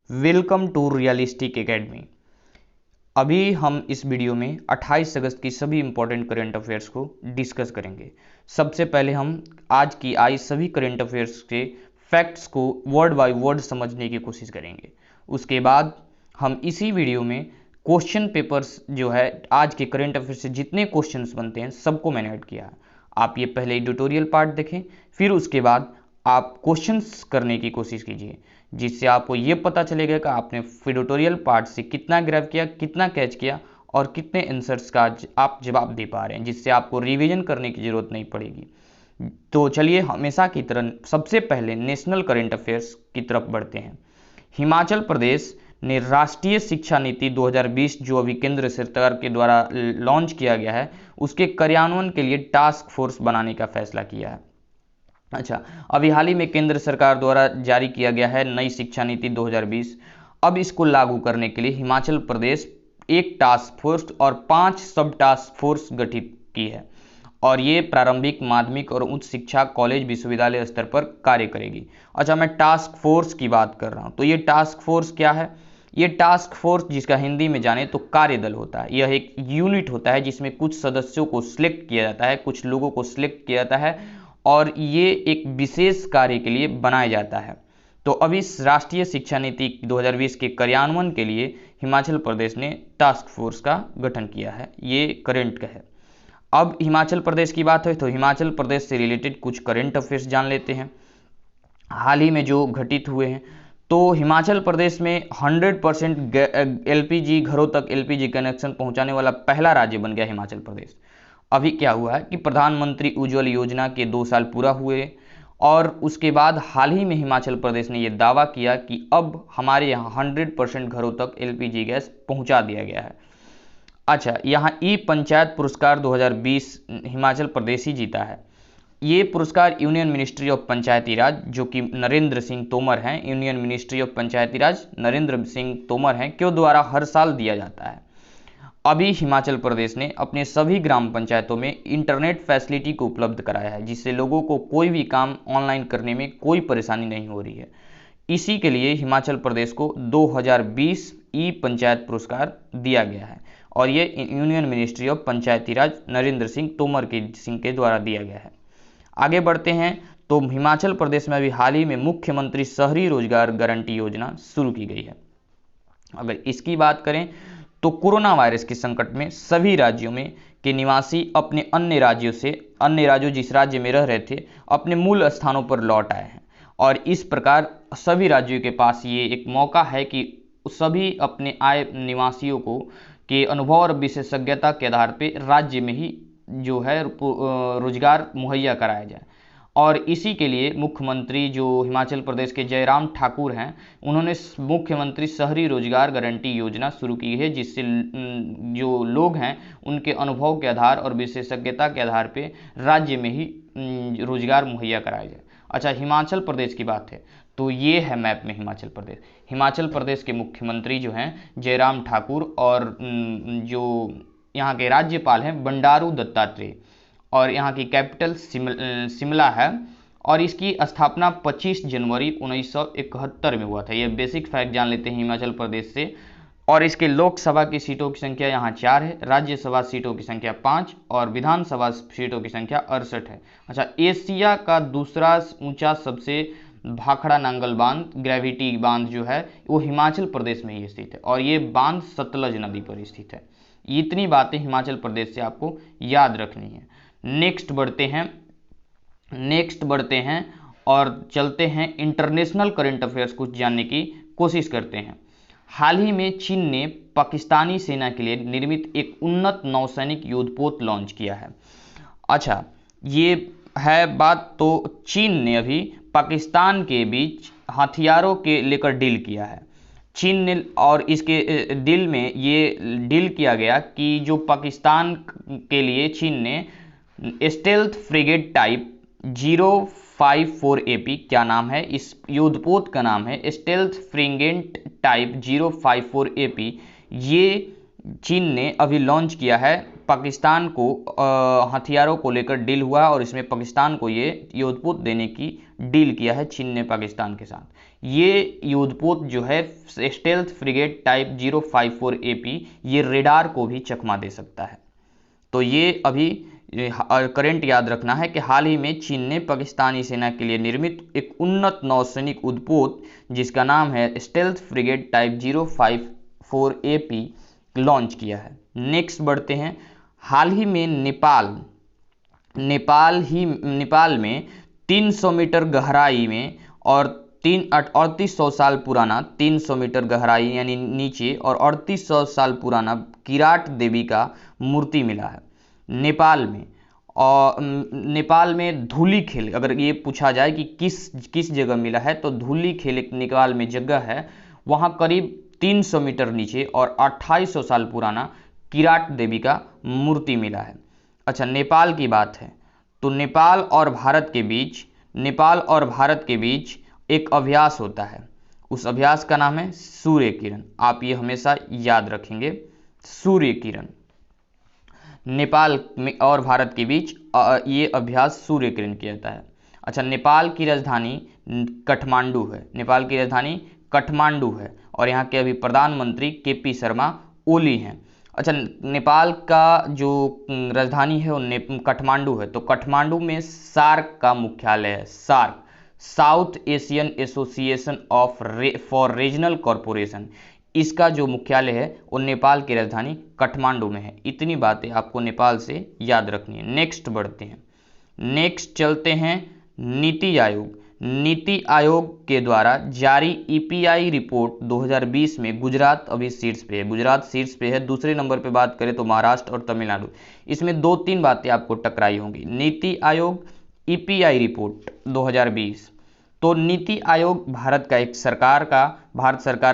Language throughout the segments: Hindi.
Welcome to realistic academy. अभी हम इस वीडियो में 28 अगस्त की सभी इंपॉर्टेंट करंट अफेयर्स को डिस्कस करेंगे। सबसे पहले हम आज की आई सभी करंट अफेयर्स के फैक्ट्स को वर्ड बाय वर्ड समझने की कोशिश करेंगे। उसके बाद हम इसी वीडियो में क्वेश्चन पेपर्स जो है आज के करंट अफेयर्स से जितने क्वेश्चंस बनते हैं सबको मैंने ऐड किया है। आप ये पहले ट्यूटोरियल पार्ट देखें, फिर उसके बाद आप क्वेश्चंस करने की कोशिश कीजिए, जिससे आपको ये पता चलेगा कि आपने ट्यूटोरियल पार्ट से कितना ग्रैब किया, कितना कैच किया और कितने आंसर्स का आप जवाब दे पा रहे हैं, जिससे आपको रिवीजन करने की ज़रूरत नहीं पड़ेगी। तो चलिए हमेशा की तरह सबसे पहले नेशनल करंट अफेयर्स की तरफ बढ़ते हैं। हिमाचल प्रदेश ने राष्ट्रीय शिक्षा नीति 2020 जो अभी केंद्र सरकार के द्वारा लॉन्च किया गया है, उसके कार्यान्वयन के लिए टास्क फोर्स बनाने का फैसला किया है। अच्छा, अभी हाल ही में केंद्र सरकार द्वारा जारी किया गया है नई शिक्षा नीति 2020। अब इसको लागू करने के लिए हिमाचल प्रदेश एक टास्क फोर्स और 5 सब टास्क फोर्स गठित की है और ये प्रारंभिक, माध्यमिक और उच्च शिक्षा, कॉलेज, विश्वविद्यालय स्तर पर कार्य करेगी। अच्छा, मैं टास्क फोर्स की बात कर रहा हूँ, तो ये टास्क फोर्स क्या है? ये टास्क फोर्स, जिसका हिंदी में जाने तो कार्यदल होता है, यह एक यूनिट होता है जिसमें कुछ सदस्यों को सिलेक्ट किया जाता है, कुछ लोगों को सिलेक्ट किया जाता है और ये एक विशेष कार्य के लिए बनाया जाता है। तो अब इस राष्ट्रीय शिक्षा नीति 2020 के कार्यान्वयन के लिए हिमाचल प्रदेश ने टास्क फोर्स का गठन किया है। ये करंट का है। अब हिमाचल प्रदेश की बात है तो हिमाचल प्रदेश से रिलेटेड कुछ करंट अफेयर्स जान लेते हैं हाल ही में जो घटित हुए हैं। तो हिमाचल प्रदेश में 100% एलपीजी घरों तक एलपीजी कनेक्शन पहुंचाने वाला पहला राज्य बन गया हिमाचल प्रदेश। अभी क्या हुआ है कि प्रधानमंत्री उज्ज्वल योजना के 2 साल पूरा हुए और उसके बाद हाल ही में हिमाचल प्रदेश ने यह दावा किया कि अब हमारे यहाँ 100% घरों तक एलपीजी गैस पहुंचा दिया गया है। अच्छा, यहाँ ई पंचायत पुरस्कार 2020 हिमाचल प्रदेश ही जीता है। ये पुरस्कार यूनियन मिनिस्ट्री ऑफ पंचायती राज, जो कि नरेंद्र सिंह तोमर हैं, यूनियन मिनिस्ट्री ऑफ पंचायती राज नरेंद्र सिंह तोमर हैं, क्यों द्वारा हर साल दिया जाता है। अभी हिमाचल प्रदेश ने अपने सभी ग्राम पंचायतों में इंटरनेट फैसिलिटी को उपलब्ध कराया है, जिससे लोगों को कोई भी काम ऑनलाइन करने में कोई परेशानी नहीं हो रही है। इसी के लिए हिमाचल प्रदेश को 2020 ई पंचायत पुरस्कार दिया गया है और ये यूनियन मिनिस्ट्री ऑफ पंचायती राज नरेंद्र सिंह तोमर के द्वारा दिया गया है। आगे बढ़ते हैं तो हिमाचल प्रदेश में अभी हाल ही में मुख्यमंत्री शहरी रोजगार गारंटी योजना शुरू की गई है। अगर इसकी बात करें तो कोरोना वायरस के संकट में सभी राज्यों में के निवासी अपने अन्य राज्यों जिस राज्य में रह रहे थे अपने मूल स्थानों पर लौट आए हैं और इस प्रकार सभी राज्यों के पास ये एक मौका है कि सभी अपने आए निवासियों को के अनुभव और विशेषज्ञता के आधार पर राज्य में ही जो है रोजगार मुहैया कराया जाए। और इसी के लिए मुख्यमंत्री जो हिमाचल प्रदेश के जयराम ठाकुर हैं, उन्होंने मुख्यमंत्री शहरी रोजगार गारंटी योजना शुरू की है, जिससे जो लोग हैं उनके अनुभव के आधार और विशेषज्ञता के आधार पे राज्य में ही रोजगार मुहैया कराया जाए। अच्छा, हिमाचल प्रदेश की बात है तो ये है मैप में हिमाचल प्रदेश के मुख्यमंत्री जो हैं जयराम ठाकुर और जो यहाँ के राज्यपाल हैं बंडारू दत्तात्रेय और यहाँ की कैपिटल शिमला है और इसकी स्थापना 25 जनवरी 1971 में हुआ था। ये बेसिक फैक्ट जान लेते हैं हिमाचल प्रदेश से। और इसके लोकसभा की सीटों की संख्या यहाँ 4 है, राज्यसभा सीटों की संख्या 5 और विधानसभा सीटों की संख्या 68 है। अच्छा, एशिया का दूसरा ऊंचा सबसे भाखड़ा नांगल बांध, ग्रेविटी बांध जो है वो हिमाचल प्रदेश में ही स्थित है और ये बांध सतलज नदी पर स्थित है। इतनी बातें हिमाचल प्रदेश से आपको याद रखनी है। नेक्स्ट बढ़ते हैं और चलते हैं इंटरनेशनल करंट अफेयर्स कुछ जानने की कोशिश करते हैं। हाल ही में चीन ने पाकिस्तानी सेना के लिए निर्मित एक उन्नत नौसैनिक युद्धपोत लॉन्च किया है। अच्छा, ये है बात तो चीन ने अभी पाकिस्तान के बीच हथियारों के लेकर डील किया है। चीन ने और इसके डील में ये डील किया गया कि जो पाकिस्तान के लिए चीन ने स्टेल्थ फ्रिगेट टाइप 054 AP, क्या नाम है इस युद्धपोत का नाम है स्टेल्थ फ्रिगेट टाइप 054 AP, ये चीन ने अभी लॉन्च किया है। पाकिस्तान को हथियारों को लेकर डील हुआ और इसमें पाकिस्तान को ये युद्धपोत देने की डील किया है चीन ने पाकिस्तान के साथ। ये युद्धपोत जो है स्टेल्थ फ्रिगेट टाइप 054 AP, ये रेडार को भी चकमा दे सकता है। तो ये अभी करंट याद रखना है कि हाल ही में चीन ने पाकिस्तानी सेना के लिए निर्मित एक उन्नत नौसैनिक युद्धपोत जिसका नाम है stealth frigate type 054 AP launch किया है। नेक्स्ट बढ़ते हैं, हाल ही में नेपाल में 300 मीटर गहराई में और 3800 साल पुराना 300 मीटर गहराई यानी नीचे और 3800 साल पुराना किराट देवी का मूर्ति मिला है नेपाल में। और नेपाल में धूली खेल, अगर ये पूछा जाए कि किस जगह मिला है तो धूली खेल एक नेपाल में जगह है, वहाँ करीब 300 मीटर नीचे और 2800 साल पुराना किराट देवी का मूर्ति मिला है। अच्छा, नेपाल की बात है तो नेपाल और भारत के बीच एक अभ्यास होता है, उस अभ्यास का नाम है सूर्य किरण। आप ये हमेशा याद रखेंगे, सूर्य किरण। नेपाल में और भारत के बीच ये अभ्यास सूर्य किरण किया जाता है। अच्छा, नेपाल की राजधानी काठमांडू है, नेपाल की राजधानी काठमांडू है और यहाँ के अभी प्रधानमंत्री KP शर्मा ओली हैं। अच्छा, नेपाल का जो राजधानी है वो काठमांडू है, तो काठमांडू में सार्क का मुख्यालय है, SAARC South Asian Association for Regional corporation, इसका जो मुख्यालय है वो नेपाल की राजधानी काठमांडू में है। इतनी बातें आपको नेपाल से याद रखनी है। नेक्स्ट बढ़ते हैं, नेक्स्ट चलते हैं नीति आयोग। नीति आयोग के द्वारा जारी EPI रिपोर्ट 2020 में गुजरात अभी शीर्ष पे है, गुजरात शीर्ष पे है। दूसरे नंबर पे बात करें तो महाराष्ट्र और तमिलनाडु। इसमें 2-3 बातें आपको टकराई होंगी। नीति आयोग EPI रिपोर्ट 2020, तो नीति आयोग भारत सरकार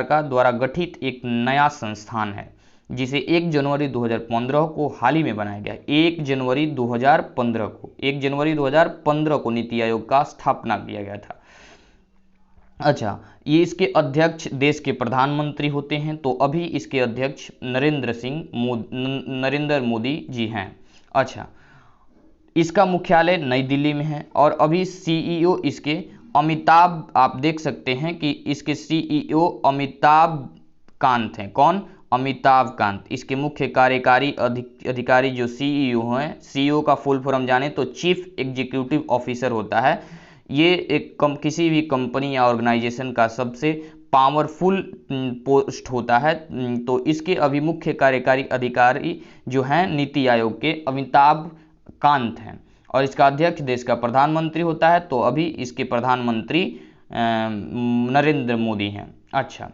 का द्वारा गठित एक नया संस्थान है जिसे 1 जनवरी 2015 को हाल ही में बनाया गया। 1 जनवरी 2015 को नीति आयोग का स्थापना किया गया था। अच्छा, ये इसके अध्यक्ष देश के प्रधानमंत्री होते हैं, तो अभी इसके अध्यक्ष नरेंद्र मोदी जी हैं। अच्छा, इसका मुख्यालय नई दिल्ली में है और अभी CEO इसके अमिताभ, आप देख सकते हैं कि इसके CEO अमिताभ कांत हैं। कौन? अमिताभ कांत। इसके मुख्य कार्यकारी अधिकारी जो CEO हैं, CEO का फुल फॉर्म जाने तो चीफ एग्जीक्यूटिव ऑफिसर होता है। ये एक किसी भी कंपनी या ऑर्गेनाइजेशन का सबसे पावरफुल पोस्ट होता है। तो इसके अभी मुख्य कार्यकारी अधिकारी जो हैं नीति आयोग के अमिताभ कांत हैं और इसका अध्यक्ष देश का प्रधानमंत्री होता है। तो अभी इसके प्रधानमंत्री नरेंद्र मोदी हैं। अच्छा,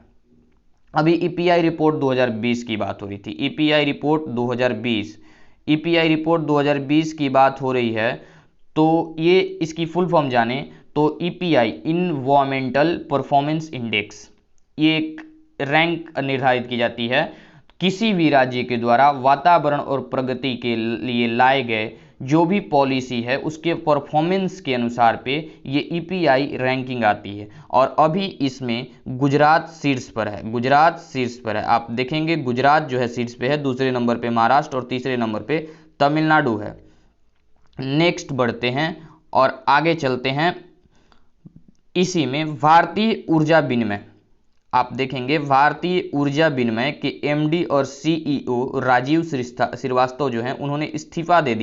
अभी EPI रिपोर्ट 2020 की बात हो रही थी। EPI रिपोर्ट 2020 की बात हो रही है, तो ये इसकी फुल फॉर्म जाने तो EPI इन्वायरमेंटल परफॉर्मेंस इंडेक्स, ये एक रैंक निर्धारित की जाती है किसी भी राज्य के द्वारा वातावरण और प्रगति के लिए लाए गए जो भी पॉलिसी है उसके परफॉर्मेंस के अनुसार पे ये EPI रैंकिंग आती है और अभी इसमें गुजरात शीर्ष पर है। आप देखेंगे गुजरात जो है शीर्ष पे है, दूसरे नंबर पे महाराष्ट्र और तीसरे नंबर पे तमिलनाडु है। नेक्स्ट बढ़ते हैं और आगे चलते हैं। इसी में भारतीय ऊर्जा विनिमय, आप देखेंगे भारतीय ऊर्जा विनिमय के MD और CEO राजीव श्रीवास्तव जो हैं उन्होंने इस्तीफा दे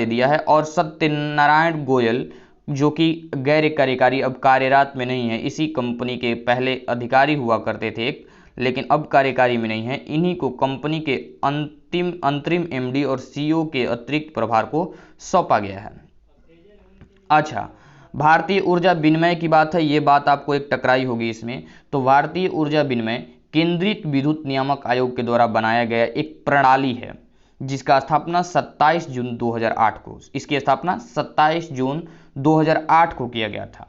दिया है और सत्यनारायण गोयल जो कि गैर कार्यकारी, अब कार्यरत में नहीं है, इसी कंपनी के पहले अधिकारी हुआ करते थे लेकिन अब कार्यकारी में नहीं है, इन्हीं को कंपनी के अंतरिम MD और CEO के अतिरिक्त प्रभार को सौंपा गया है। अच्छा, भारतीय ऊर्जा विनिमय की बात है, ये बात आपको एक टकराई होगी इसमें। तो भारतीय ऊर्जा विनिमय केंद्रीय विद्युत नियामक आयोग के द्वारा बनाया गया एक प्रणाली है जिसका स्थापना 27 जून 2008 को, इसकी स्थापना 27 जून 2008 को किया गया था।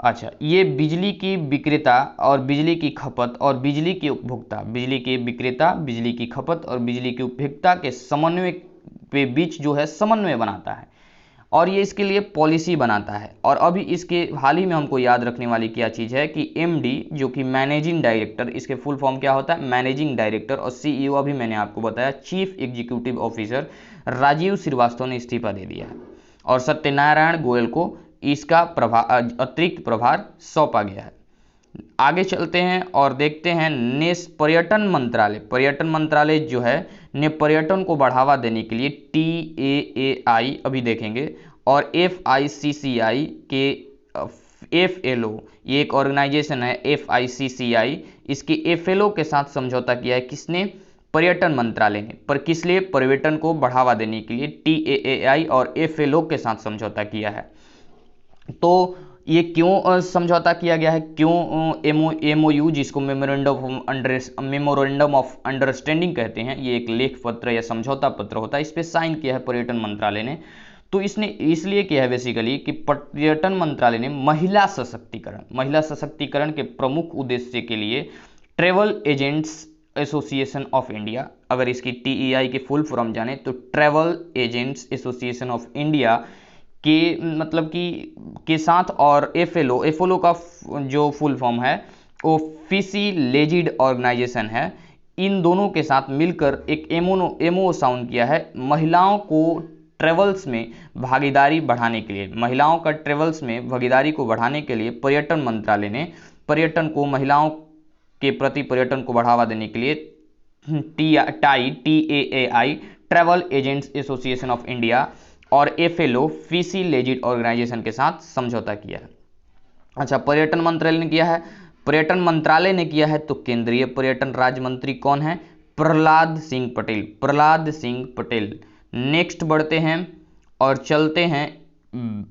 अच्छा, ये बिजली की विक्रेता और बिजली की खपत और बिजली की उपभोक्ता, बिजली के विक्रेता, बिजली की खपत और बिजली की उपभोक्ता के समन्वय के बीच जो है समन्वय बनाता है और ये इसके लिए पॉलिसी बनाता है। और अभी इसके हाल ही में हमको याद रखने वाली क्या चीज़ है कि MD जो कि मैनेजिंग डायरेक्टर, इसके फुल फॉर्म क्या होता है? मैनेजिंग डायरेक्टर, और CEO अभी मैंने आपको बताया chief executive officer Rajiv Srivastava ने इस्तीफा दे दिया है और सत्यनारायण गोयल को इसका अतिरिक्त प्रभार सौंपा गया है। आगे चलते हैं और देखते हैं पर्यटन मंत्रालय। पर्यटन मंत्रालय जो है ने पर्यटन को बढ़ावा देने के लिए TAAI अभी देखेंगे और FICCI के FLO, ये एक ऑर्गेनाइजेशन है FICCI, इसकी FLO के साथ समझौता किया है। किसने? पर्यटन मंत्रालय ने। पर किस लिए? पर्यटन को बढ़ावा देने के लिए TAAI और FLO के साथ समझौता किया है। तो ये क्यों समझौता किया गया है, क्यों MOU जिसको मेमोरेंडम ऑफ अंडरस्टैंडिंग कहते हैं, ये एक लेख पत्र या समझौता पत्र होता है, इस पे साइन किया है पर्यटन मंत्रालय ने। तो इसने इसलिए किया है बेसिकली कि पर्यटन मंत्रालय ने महिला सशक्तिकरण के प्रमुख उद्देश्य के लिए travel agents association of India, अगर इसकी TEI के फुल फॉर्म जाने तो travel agents association of India के मतलब के साथ, और FLO का जो फुल फॉर्म है वो फैसिलिटेटेड ऑर्गेनाइजेशन है, इन दोनों के साथ मिलकर एक MOU साइन किया है महिलाओं को ट्रेवल्स में भागीदारी बढ़ाने के लिए। महिलाओं का ट्रेवल्स में भागीदारी को बढ़ाने के लिए पर्यटन मंत्रालय ने पर्यटन को, महिलाओं के प्रति पर्यटन को बढ़ावा देने के लिए TAAI travel agents association of India और FLO फैसिलिटेटेड ऑर्गेनाइजेशन के साथ समझौता किया है। अच्छा, पर्यटन मंत्रालय ने किया है, पर्यटन मंत्रालय ने किया है, तो केंद्रीय पर्यटन राज्य मंत्री कौन है? प्रहलाद सिंह पटेल। नेक्स्ट बढ़ते हैं और चलते हैं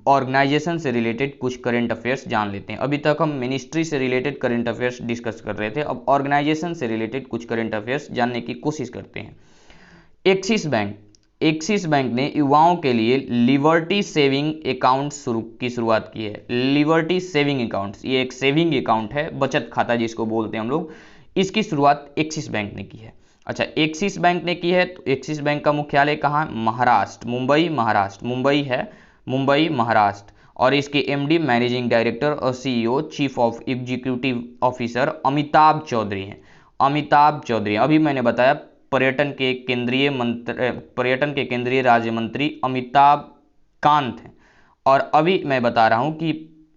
ऑर्गेनाइजेशन से रिलेटेड कुछ करंट अफेयर्स जान लेते हैं। अभी तक हम मिनिस्ट्री से रिलेटेड करंट अफेयर्स डिस्कस कर रहे थे, अब ऑर्गेनाइजेशन से रिलेटेड कुछ करंट अफेयर्स जानने की कोशिश करते हैं। एक्सिस बैंक ने युवाओं के लिए लिबर्टी सेविंग अकाउंट की शुरुआत की है। लिबर्टी सेविंग अकाउंट्स, ये एक सेविंग अकाउंट है, बचत खाता जिसको बोलते हैं हम लोग, इसकी शुरुआत एक्सिस बैंक ने की है। अच्छा, एक्सिस बैंक ने की है, तो एक्सिस बैंक का मुख्यालय कहाँ है? महाराष्ट्र, मुंबई महाराष्ट्र। और इसके MD मैनेजिंग डायरेक्टर और CEO chief of executive officer Amitabh Chaudhary. अभी मैंने बताया पर्यटन के केंद्रीय राज्य मंत्री अमिताभ कांत हैं, और अभी मैं बता रहा हूं कि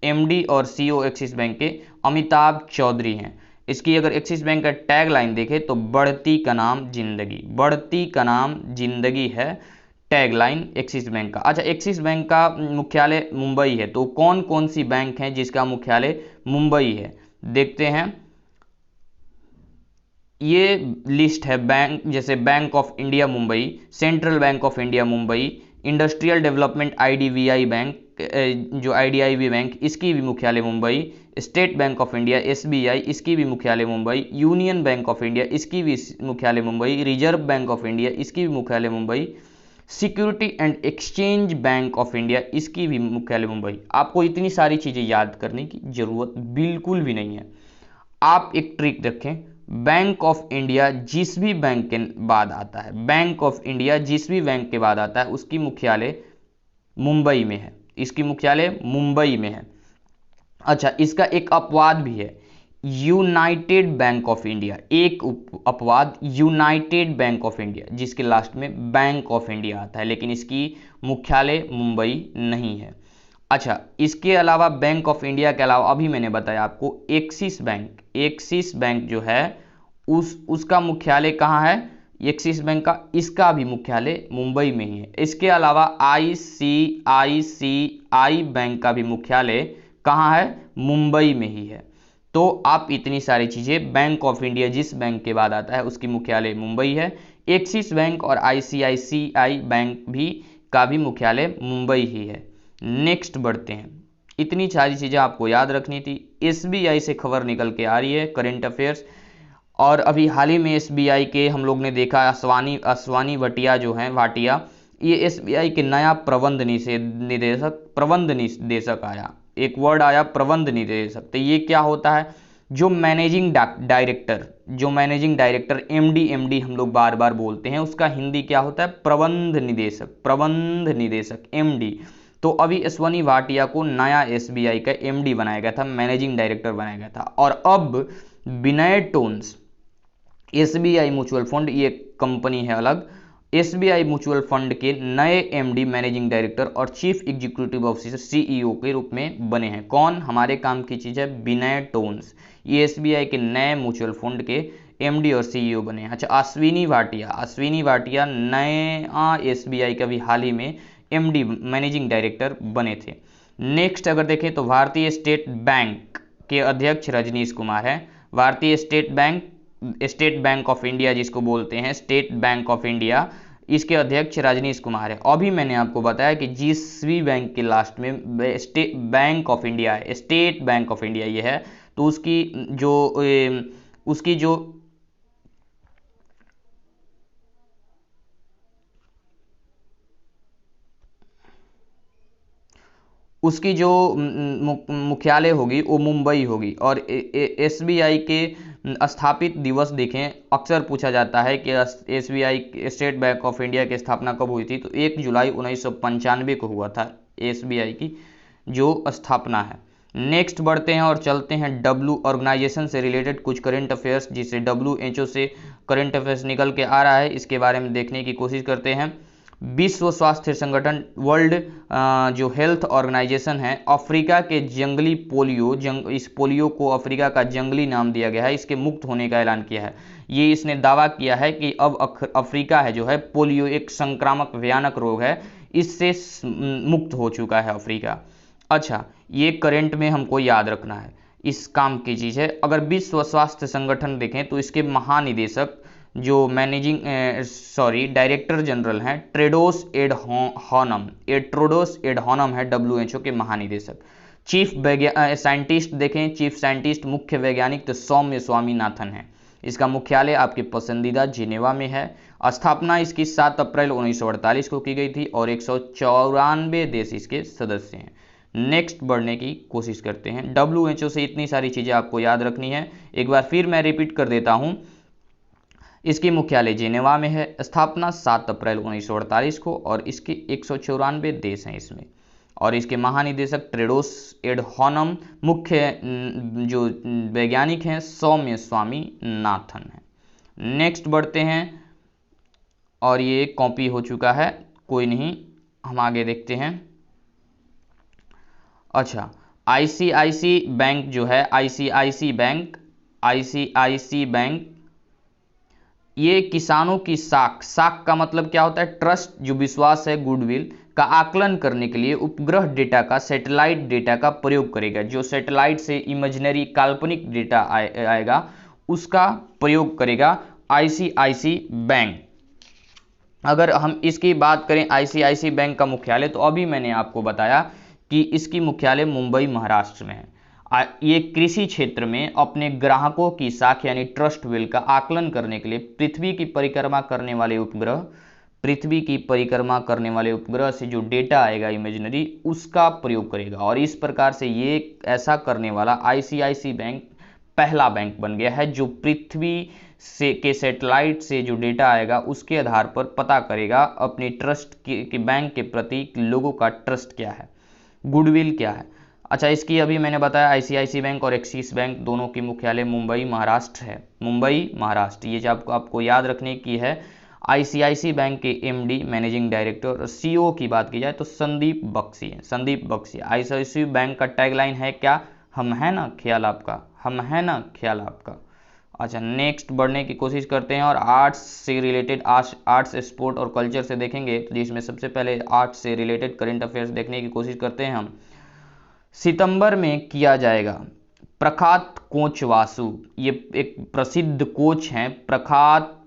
MD और CEO एक्सिस बैंक के अमिताभ चौधरी हैं। इसकी अगर एक्सिस बैंक का टैग लाइन देखें तो बढ़ती का नाम जिंदगी है टैग लाइन एक्सिस बैंक का। अच्छा, एक्सिस बैंक का मुख्यालय मुंबई है, तो कौन कौन सी बैंक है जिसका मुख्यालय मुंबई है? देखते हैं, ये लिस्ट है बैंक, जैसे bank of India Mumbai, central bank of India Mumbai, industrial development IDBI bank, जो IDIB बैंक, इसकी भी मुख्यालय Mumbai, state bank of India SBI, इसकी भी मुख्यालय Mumbai, union bank of India, इसकी भी मुख्यालय Mumbai, reserve bank of India, इसकी भी मुख्यालय Mumbai, security and exchange bank of India, इसकी भी मुख्यालय मुंबई। आपको इतनी सारी चीजें याद करने की जरूरत बिल्कुल भी नहीं है। आप एक ट्रिक रखें, बैंक ऑफ इंडिया जिस भी बैंक के बाद आता है, उसकी मुख्यालय मुंबई में है, अच्छा, इसका एक अपवाद भी है, यूनाइटेड बैंक ऑफ इंडिया, एक अपवाद यूनाइटेड बैंक ऑफ इंडिया, जिसके लास्ट में बैंक ऑफ इंडिया आता है, लेकिन इसकी मुख्यालय मुंबई नहीं है। अच्छा, इसके अलावा बैंक ऑफ इंडिया के अलावा अभी मैंने बताया आपको एक्सिस बैंक जो है उसका मुख्यालय कहाँ है? एक्सिस बैंक का, इसका भी मुख्यालय मुंबई में ही है। इसके अलावा ICICI बैंक का भी मुख्यालय कहाँ है? मुंबई में ही है। तो आप इतनी सारी चीजें, बैंक ऑफ इंडिया जिस बैंक के बाद आता है उसकी मुख्यालय मुंबई है, एक्सिस बैंक और ICICI बैंक का भी मुख्यालय मुंबई ही है। नेक्स्ट बढ़ते हैं, इतनी सारी चीजें आपको याद रखनी थी। SBI से खबर निकल के आ रही है करंट अफेयर्स, और अभी हाल ही में SBI के हम लोग ने देखा असवानी भाटिया, ये SBI के नया प्रबंध निदेशक आया, एक वर्ड आया प्रबंध निदेशक। तो ये क्या होता है? जो मैनेजिंग डायरेक्टर MD हम लोग बार बार बोलते हैं, उसका हिंदी क्या होता है? प्रबंध निदेशक MD। तो अभी अश्वनी भाटिया को नया SBI का MD बनाया गया था, मैनेजिंग डायरेक्टर बनाया गया था। और अब विनय टोन्स, SBI म्यूचुअल फंड, ये कंपनी है अलग, एसबीआई म्यूचुअल फंड के नए एमडी मैनेजिंग डायरेक्टर और चीफ एग्जीक्यूटिव ऑफिसर सीईओ के रूप में बने हैं। कौन? हमारे काम की चीज़ है विनय टोन्स। ये एसबीआई के नए म्यूचुअल फंड के एमडी और सीईओ बने हैं। अच्छा, अश्विनी भाटिया नया एसबीआई का भी हाल ही में एमडी मैनेजिंग डायरेक्टर बने थे। नेक्स्ट अगर देखें तो भारतीय स्टेट बैंक के अध्यक्ष रजनीश कुमार हैं। भारतीय स्टेट बैंक ऑफ इंडिया जिसको बोलते हैं, स्टेट बैंक ऑफ इंडिया, इसके अध्यक्ष रजनीश कुमार है। अभी मैंने आपको बताया कि जिस भी बैंक के लास्ट में स्टेट बैंक ऑफ इंडिया है, स्टेट बैंक ऑफ इंडिया ये है, तो उसकी जो मुख्यालय होगी वो मुंबई होगी। और एसबीआई के स्थापित दिवस देखें, अक्सर पूछा जाता है कि SBI state bank of India की स्थापना कब हुई थी, तो 1 जुलाई 1995 को हुआ था एसबीआई की जो स्थापना है। नेक्स्ट बढ़ते हैं और चलते हैं डब्ल्यू ऑर्गेनाइजेशन से रिलेटेड कुछ करंट अफेयर्स, जिससे WHO से करंट अफेयर्स निकल के आ रहा है, इसके बारे में देखने की कोशिश करते हैं। विश्व स्वास्थ्य संगठन, वर्ल्ड जो हेल्थ ऑर्गेनाइजेशन है, अफ्रीका के जंगली पोलियो इस पोलियो को अफ्रीका का जंगली नाम दिया गया है, इसके मुक्त होने का ऐलान किया है। ये इसने दावा किया है कि अब अफ्रीका है जो है, पोलियो एक संक्रामक भयानक रोग है, इससे मुक्त हो चुका है अफ्रीका। अच्छा, ये करंट में हमको याद रखना है, इस काम की चीज़ है। अगर विश्व स्वास्थ्य संगठन देखें तो इसके महानिदेशक जो डायरेक्टर जनरल हैं टेड्रोस एडहानम है WHO के महानिदेशक। चीफ साइंटिस्ट देखें, चीफ साइंटिस्ट मुख्य वैज्ञानिक तो सौम्य स्वामीनाथन है। इसका मुख्यालय आपके पसंदीदा जिनेवा में है। स्थापना इसकी 7 अप्रैल 1948 को की गई थी और 194 देश इसके सदस्य हैं। नेक्स्ट बढ़ने की कोशिश करते हैं। WHO से इतनी सारी चीज़ें आपको याद रखनी है, एक बार फिर मैं रिपीट कर देता हूँ। इसकी मुख्यालय जिनेवा में है, स्थापना 7 अप्रैल 1948 को और इसके 194 देश हैं इसमें, और इसके महानिदेशक टेड्रोस एडहानम, मुख्य जो वैज्ञानिक हैं सौम्य स्वामीनाथन हैं। नेक्स्ट बढ़ते हैं, और ये कॉपी हो चुका है, कोई नहीं, हम आगे देखते हैं। अच्छा, ICICI बैंक जो है, ICICI बैंक ये किसानों की साख का मतलब क्या होता है? ट्रस्ट, जो विश्वास है, गुडविल का आकलन करने के लिए उपग्रह डेटा का, सैटेलाइट डेटा का प्रयोग करेगा। जो सैटेलाइट से इमेजिनरी काल्पनिक डेटा आएगा उसका प्रयोग करेगा ICICI बैंक। अगर हम इसकी बात करें ICICI बैंक का मुख्यालय, तो अभी मैंने आपको बताया कि इसकी मुख्यालय मुंबई महाराष्ट्र में है। ये कृषि क्षेत्र में अपने ग्राहकों की साख यानी ट्रस्ट विल का आकलन करने के लिए पृथ्वी की परिक्रमा करने वाले उपग्रह से जो डेटा आएगा इमेजिनरी, उसका प्रयोग करेगा। और इस प्रकार से ये ऐसा करने वाला ICICI बैंक पहला बैंक बन गया है जो पृथ्वी के सैटेलाइट से जो डेटा आएगा उसके आधार पर पता करेगा अपने ट्रस्ट के बैंक के प्रति लोगों का ट्रस्ट क्या है, गुडविल क्या है। अच्छा, इसकी अभी मैंने बताया ICICI बैंक और एक्सिस बैंक दोनों की मुख्यालय मुंबई महाराष्ट्र है, मुंबई महाराष्ट्र। ये जो आपको याद रखने की है। ICICI बैंक के MD मैनेजिंग डायरेक्टर और CEO की बात की जाए तो संदीप बख्शी है, संदीप बख्शी। ICICI बैंक का टैगलाइन है क्या? हम है ना ख्याल आपका, हम है ना ख्याल आपका। अच्छा, नेक्स्ट बढ़ने की कोशिश करते हैं और आर्ट्स से रिलेटेड, आर्ट्स स्पोर्ट और कल्चर से देखेंगे, तो जिसमें सबसे पहले आर्ट्स से रिलेटेड करंट अफेयर्स देखने की कोशिश करते हैं हम। सितंबर में किया जाएगा प्रख्यात कोच वासु, ये एक प्रसिद्ध कोच हैं, प्रख्यात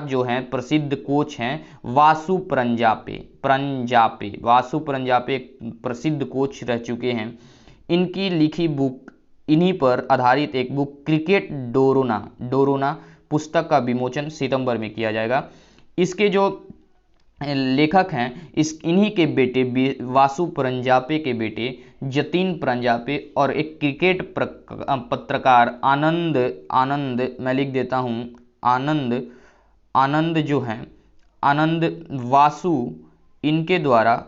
जो हैं प्रसिद्ध कोच हैं वासु परंजापे वासु परंजापे प्रसिद्ध कोच रह चुके हैं। इनकी लिखी बुक, इन्हीं पर आधारित एक बुक क्रिकेट डोरोना पुस्तक का विमोचन सितंबर में किया जाएगा। इसके जो लेखक हैं इन्हीं के बेटे वासु परंजापे के बेटे जतिन परंजापे और एक क्रिकेट पत्रकार आनंद मैं लिख देता हूँ, आनंद जो हैं, आनंद वासु, इनके द्वारा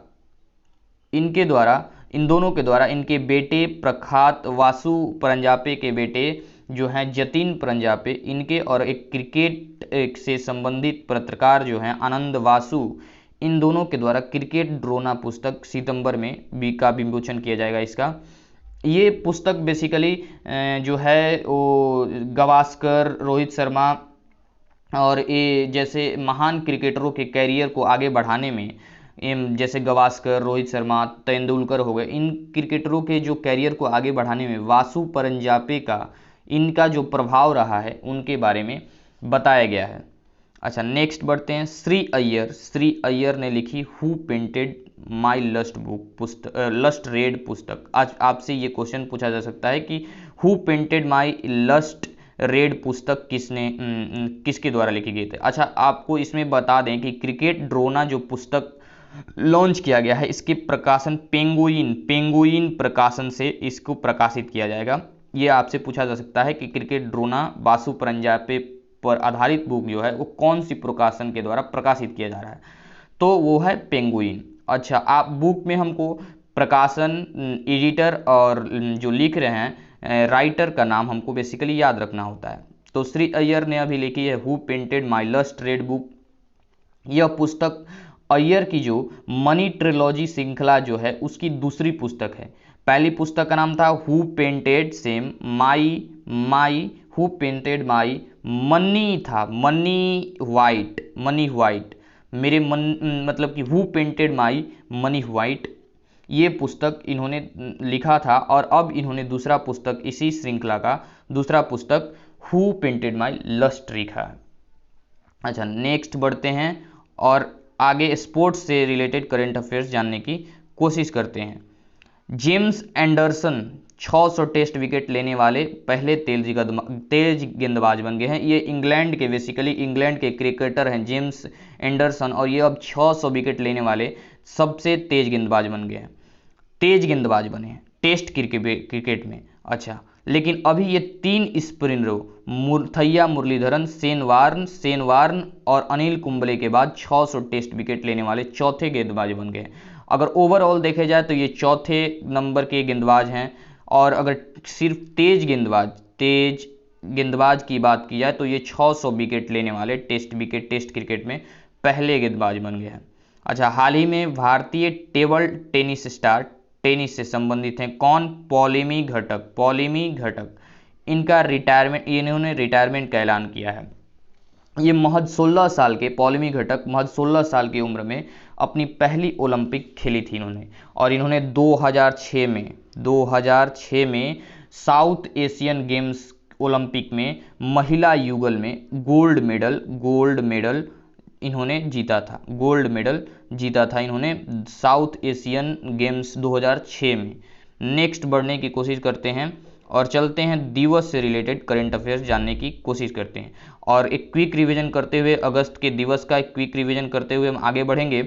इन दोनों के द्वारा इनके बेटे प्रख्यात वासु परंजापे के बेटे जो हैं जतिन प्रंजापे, इनके और एक क्रिकेट से संबंधित पत्रकार जो हैं आनंद वासु, इन दोनों के द्वारा क्रिकेट ड्रोना पुस्तक सितंबर में का विमोचन किया जाएगा। इसका ये पुस्तक बेसिकली जो है वो गावस्कर, रोहित शर्मा और ये जैसे महान क्रिकेटरों के कैरियर को आगे बढ़ाने में, जैसे गावस्कर, रोहित शर्मा, तेंदुलकर हो गए, इन क्रिकेटरों के जो कैरियर को आगे बढ़ाने में वासु परंजापे का इनका जो प्रभाव रहा है उनके बारे में बताया गया है। अच्छा, नेक्स्ट बढ़ते हैं। श्री अय्यर ने लिखी who painted my lust book पुस्तक, लस्ट रेड पुस्तक। आज आपसे ये क्वेश्चन पूछा जा सकता है कि who painted my lust red पुस्तक किसके द्वारा लिखी गई थी। अच्छा, आपको इसमें बता दें कि क्रिकेट ड्रोना जो पुस्तक लॉन्च किया गया है, इसके प्रकाशन पेंगुइन प्रकाशन से इसको प्रकाशित किया जाएगा। ये आपसे पूछा जा सकता है कि क्रिकेट ड्रोना वासु परंजापे पर आधारित बुक जो है वो कौन सी प्रकाशन के द्वारा प्रकाशित किया जा रहा है, तो वो है पेंगुइन। अच्छा, आप बुक में हमको प्रकाशन, एडिटर और जो लिख रहे हैं राइटर का नाम हमको बेसिकली याद रखना होता है। तो श्री अय्यर ने अभी लिखी है who painted my lust red book. यह पुस्तक अय्यर की जो मनी ट्रिलॉजी श्रृंखला जो है उसकी दूसरी पुस्तक है। पहली पुस्तक का नाम था who painted who painted my money था, मनी व्हाइट मेरे मन, मतलब कि who painted my money white, ये पुस्तक इन्होंने लिखा था। और अब इन्होंने दूसरा पुस्तक, इसी श्रृंखला का दूसरा पुस्तक हु पेंटेड माई लस्ट लिखा है। अच्छा, नेक्स्ट बढ़ते हैं और आगे स्पोर्ट्स से रिलेटेड करंट अफेयर्स जानने की कोशिश करते हैं। जेम्स एंडरसन 600 टेस्ट विकेट लेने वाले पहले तेज गेंदबाज बन गए हैं। ये इंग्लैंड के क्रिकेटर हैं जेम्स एंडरसन, और ये अब 600 विकेट लेने वाले सबसे तेज गेंदबाज बने हैं टेस्ट क्रिकेट में। अच्छा, लेकिन अभी ये 3 स्पिनरों मुथैया मुरलीधरन, शेन वार्न और अनिल कुंबले के बाद 600 टेस्ट विकेट लेने वाले चौथे गेंदबाज बन गए। अगर ओवरऑल देखे जाए तो ये चौथे नंबर के गेंदबाज हैं, और अगर सिर्फ तेज गेंदबाज की बात की जाए तो ये 600 विकेट लेने वाले टेस्ट क्रिकेट में पहले गेंदबाज बन गए हैं। अच्छा, हाल ही में भारतीय टेबल टेनिस स्टार, टेनिस से संबंधित हैं कौन? पॉलिमी घटक। इन्होंने रिटायरमेंट का ऐलान किया है। ये महज 16 साल के पॉलिमी घटक महज 16 साल की उम्र में अपनी पहली ओलंपिक खेली थी इन्होंने, और इन्होंने 2006 में साउथ एशियन गेम्स ओलंपिक में महिला युगल में गोल्ड मेडल इन्होंने जीता था इन्होंने साउथ एशियन गेम्स 2006 में। नेक्स्ट बढ़ने की कोशिश करते हैं और चलते हैं दिवस से रिलेटेड करंट अफेयर्स जानने की कोशिश करते हैं, और एक क्विक रिवीजन करते हुए, अगस्त के दिवस का एक क्विक रिवीजन करते हुए हम आगे बढ़ेंगे।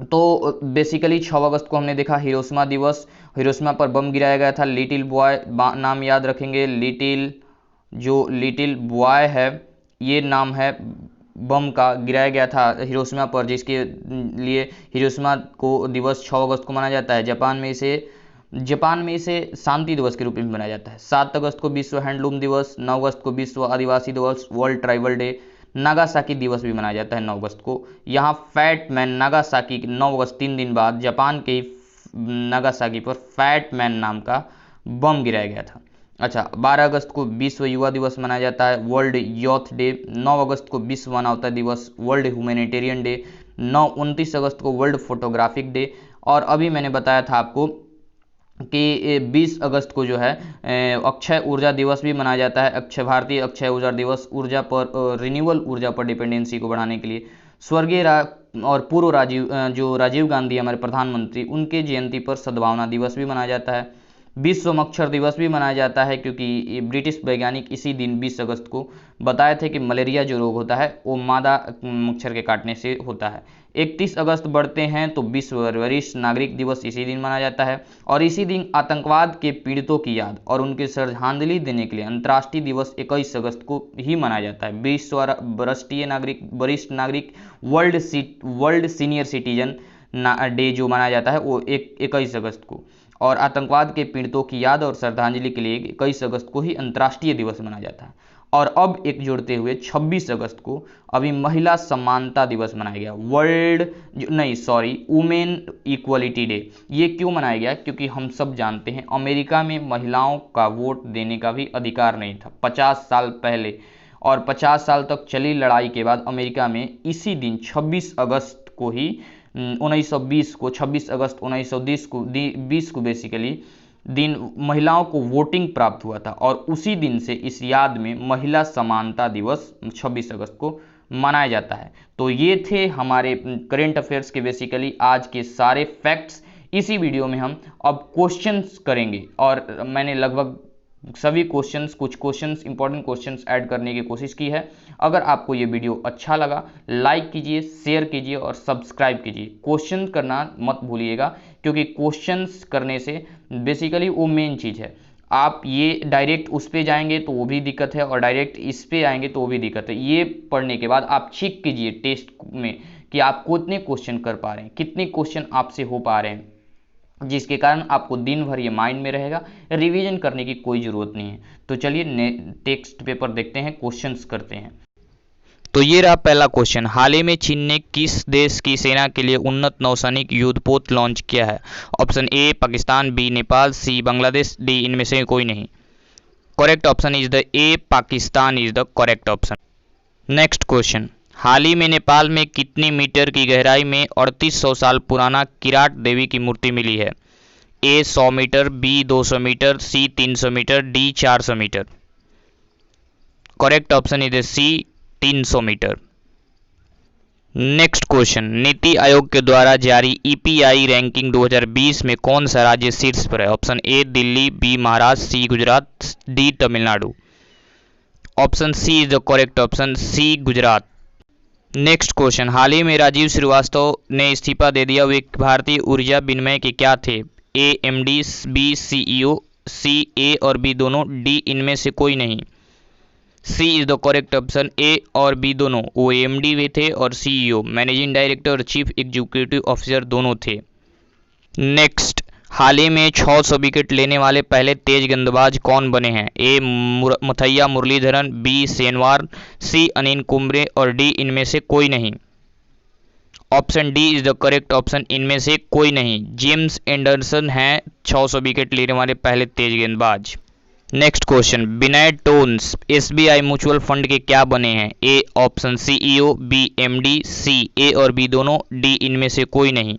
तो बेसिकली 6 अगस्त को हमने देखा हिरोशिमा दिवस, हिरोशिमा पर बम गिराया गया था। लिटिल बॉय नाम याद रखेंगे, लिटिल बॉय है, ये नाम है बम का गिराया गया था हिरोशिमा पर, जिसके लिए हिरोशिमा को दिवस 6 अगस्त को मनाया जाता है। जापान में इसे शांति दिवस के रूप में मनाया जाता है। 7 अगस्त को विश्व हैंडलूम दिवस, 9 अगस्त को विश्व आदिवासी दिवस, वर्ल्ड ट्राइबल डे। नागासाकी दिवस भी मनाया जाता है 9 अगस्त को। यहाँ फैट मैन नागासाकी 9 अगस्त 3 दिन बाद जापान के नागासाकी पर फैट मैन नाम का बम गिराया गया था। अच्छा, 12 अगस्त को विश्व युवा दिवस मनाया जाता है, वर्ल्ड यूथ डे। 9 अगस्त को विश्व मानवता दिवस, वर्ल्ड ह्यूमैनिटेरियन डे। 29 अगस्त को वर्ल्ड फोटोग्राफिक डे। और अभी मैंने बताया था आपको कि 20 अगस्त को जो है अक्षय ऊर्जा दिवस भी मनाया जाता है। भारतीय अक्षय ऊर्जा दिवस, ऊर्जा पर रिन्यूएबल ऊर्जा पर डिपेंडेंसी को बढ़ाने के लिए। स्वर्गीय और पूर्व राजीव गांधी हमारे प्रधानमंत्री, उनके जयंती पर सद्भावना दिवस भी मनाया जाता है। विश्व मच्छर दिवस भी मनाया जाता है, क्योंकि ब्रिटिश वैज्ञानिक इसी दिन 20 अगस्त को बताए थे कि मलेरिया जो रोग होता है वो मादा मच्छर के काटने से होता है। 31 अगस्त बढ़ते हैं तो विश्व वरिष्ठ नागरिक दिवस इसी दिन मनाया जाता है, और इसी दिन आतंकवाद के पीड़ितों की याद और उनके श्रद्धांजलि देने के लिए अंतर्राष्ट्रीय दिवस 21 अगस्त को ही मनाया जाता है। विश्व वरिष्ठ नागरिक वर्ल्ड सीनियर सिटीजन डे जो मनाया जाता है वो 21 अगस्त को। और आतंकवाद के पीड़ितों की याद और श्रद्धांजलि के लिए 21 अगस्त को ही अंतर्राष्ट्रीय दिवस मनाया जाता है। और अब एक जोड़ते हुए 26 अगस्त को अभी महिला समानता दिवस मनाया गया, वुमेन इक्वलिटी डे। ये क्यों मनाया गया? क्योंकि हम सब जानते हैं अमेरिका में महिलाओं का वोट देने का भी अधिकार नहीं था 50 साल पहले, और 50 साल तक चली लड़ाई के बाद अमेरिका में इसी दिन 26 अगस्त को ही 1920 को 26 अगस्त 1920 को बेसिकली दिन महिलाओं को वोटिंग प्राप्त हुआ था, और उसी दिन से इस याद में महिला समानता दिवस 26 अगस्त को मनाया जाता है। तो ये थे हमारे करेंट अफेयर्स के बेसिकली आज के सारे फैक्ट्स। इसी वीडियो में हम अब क्वेश्चंस करेंगे, और मैंने लगभग सभी क्वेश्चंस, कुछ क्वेश्चंस, इंपॉर्टेंट क्वेश्चंस ऐड करने की कोशिश की है। अगर आपको ये वीडियो अच्छा लगा, लाइक कीजिए, शेयर कीजिए और सब्सक्राइब कीजिए। क्वेश्चन करना मत भूलिएगा, क्योंकि क्वेश्चंस करने से बेसिकली वो मेन चीज़ है। आप ये डायरेक्ट उस पे जाएंगे तो वो भी दिक्कत है, और डायरेक्ट इस पे आएंगे तो वो भी दिक्कत है। ये पढ़ने के बाद आप चेक कीजिए टेस्ट में कि आप कितने क्वेश्चन कर पा रहे हैं, कितने क्वेश्चन आपसे हो पा रहे हैं, जिसके कारण आपको दिन भर ये माइंड में रहेगा। रिवीजन करने की कोई ज़रूरत नहीं है। तो चलिए टेक्स्ट पेपर देखते हैं, क्वेश्चंस करते हैं। तो ये रहा पहला क्वेश्चन। हाल ही में चीन ने किस देश की सेना के लिए उन्नत नौसैनिक युद्धपोत लॉन्च किया है? Option A Pakistan, B Nepal, C Bangladesh, D इनमें से कोई नहीं। Correct option is the A, Pakistan is the correct option. Next question. हाल ही में नेपाल में कितनी मीटर की गहराई में 3800 साल पुराना किराट देवी की मूर्ति मिली है? A 100 metre, B 200 metre, C 300 metre, D 400 metre. Correct option is C 300 metre. Next question. NITI Aayog के द्वारा जारी ईपीआई रैंकिंग 2020 में कौन सा राज्य शीर्ष पर है? Option A Delhi, B Maharashtra, C Gujarat, D Tamil Nadu. Option C is the correct option, C Gujarat. Next question. हाल ही में राजीव श्रीवास्तव ने इस्तीफा दे दिया, वे भारतीय ऊर्जा विनिमय के क्या थे? ए MD, B CEO, C A और बी दोनों, डी इनमें से कोई नहीं। सी इज द करेक्ट ऑप्शन, ए और बी दोनों। वो एमडी भी थे और सीईओ मैनेजिंग डायरेक्टर और चीफ एग्जीक्यूटिव ऑफिसर दोनों थे। नेक्स्ट। हाल ही में 600 विकेट लेने वाले पहले तेज गेंदबाज कौन बने हैं? ए मुथैया मुरलीधरन, बी सेनवार, सी अनिल कुंबले और डी इनमें से कोई नहीं। Option D is the correct option, इनमें से कोई नहीं। जेम्स एंडरसन हैं 600 विकेट लेने वाले पहले तेज गेंदबाज। Next question. Vinay Tonse SBI mutual fund के क्या बने हैं? A option CEO, B MD, C A और बी दोनों, डी इनमें से कोई नहीं।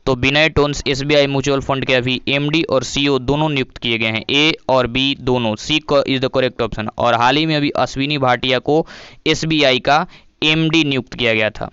तो Vinay Tonse SBI mutual fund के अभी एमडी और सीईओ दोनों नियुक्त किए गए हैं, ए और बी दोनों। सी इज द करेक्ट ऑप्शन। और हाल ही में अभी अश्विनी भाटिया को एसबीआई का एमडी नियुक्त किया गया था।